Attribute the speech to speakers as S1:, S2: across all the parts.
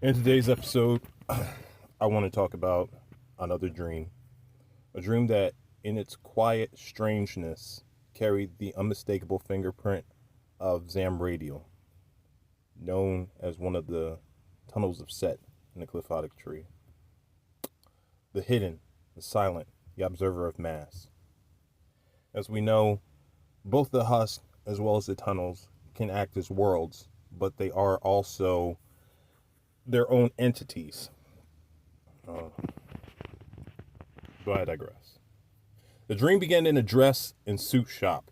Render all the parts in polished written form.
S1: In today's episode, I want to talk about another dream. A dream that, in its quiet strangeness, carried the unmistakable fingerprint of Zamradiel, known as one of the tunnels of Set in the Cliffotic tree. The hidden, the silent, the observer of mass. As we know, both the husk as well as the tunnels can act as worlds, but they are also their own entities. Uh, but I digress. The dream began in a dress and suit shop.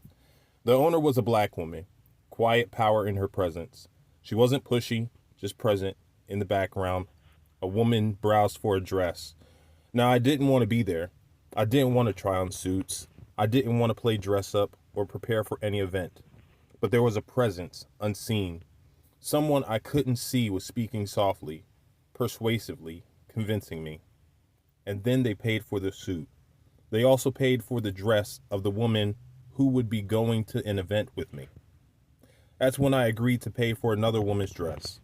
S1: The owner was a black woman, quiet power in her presence. She wasn't pushy, just present in the background. A woman browsed for a dress. Now, I didn't want to be there. I didn't want to try on suits. I didn't want to play dress up or prepare for any event. But there was a presence, unseen. Someone I couldn't see was speaking softly, persuasively, convincing me. And then they paid for the suit. They also paid for the dress of the woman who would be going to an event with me. That's when I agreed to pay for another woman's dress.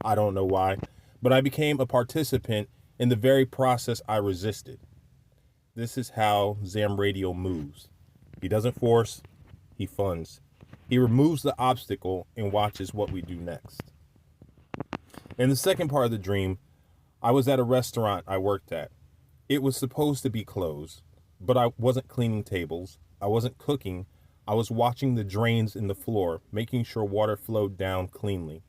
S1: I don't know why, but I became a participant in the very process I resisted. This is how Zamradiel moves. He doesn't force, he funds. He removes the obstacle and watches what we do next. In the second part of the dream, I was at a restaurant I worked at. It was supposed to be closed, but I wasn't cleaning tables. I wasn't cooking. I was watching the drains in the floor, making sure water flowed down cleanly.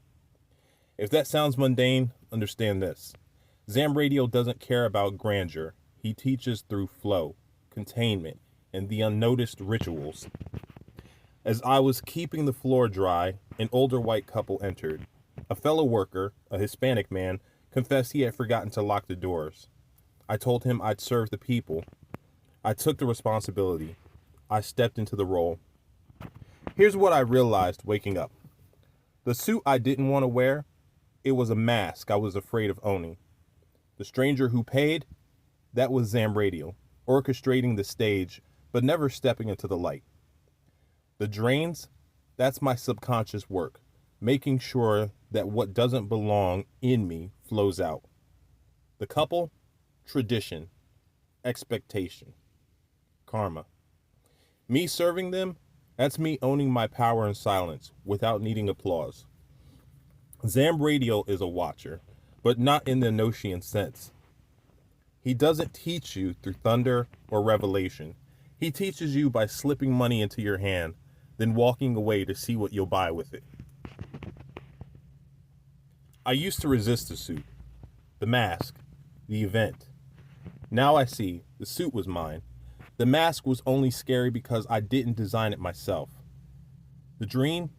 S1: If that sounds mundane, understand this. Zamradiel doesn't care about grandeur. He teaches through flow, containment, and the unnoticed rituals. As I was keeping the floor dry, an older white couple entered. A fellow worker, a Hispanic man, confessed he had forgotten to lock the doors. I told him I'd serve the people. I took the responsibility. I stepped into the role. Here's what I realized waking up. The suit I didn't want to wear, it was a mask I was afraid of owning. The stranger who paid, that was Zamradiel, orchestrating the stage, but never stepping into the light. The drains, that's my subconscious work, making sure that what doesn't belong in me flows out. The couple, tradition, expectation, karma. Me serving them, that's me owning my power in silence without needing applause. Zamradiel is a watcher, but not in the Enochian sense. He doesn't teach you through thunder or revelation. He teaches you by slipping money into your hand, then walking away to see what you'll buy with it. I used to resist the suit, the mask, the event. Now I see the suit was mine. The mask was only scary because I didn't design it myself. The dream,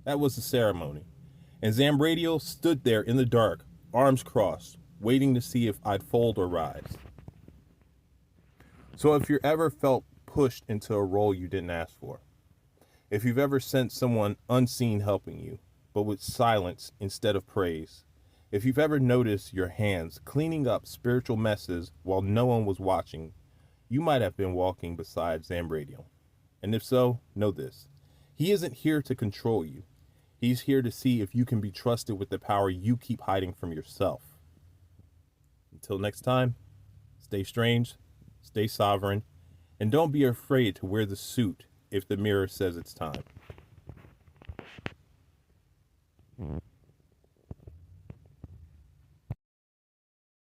S1: that was the ceremony. And Zamradiel stood there in the dark, arms crossed, waiting to see if I'd fold or rise. So if you're ever felt pushed into a role you didn't ask for, if you've ever sensed someone unseen helping you, but with silence instead of praise, if you've ever noticed your hands cleaning up spiritual messes while no one was watching, you might have been walking beside Zamradiel. And if so, know this. He isn't here to control you. He's here to see if you can be trusted with the power you keep hiding from yourself. Until next time, stay strange, stay sovereign, and don't be afraid to wear the suit if the mirror says it's time.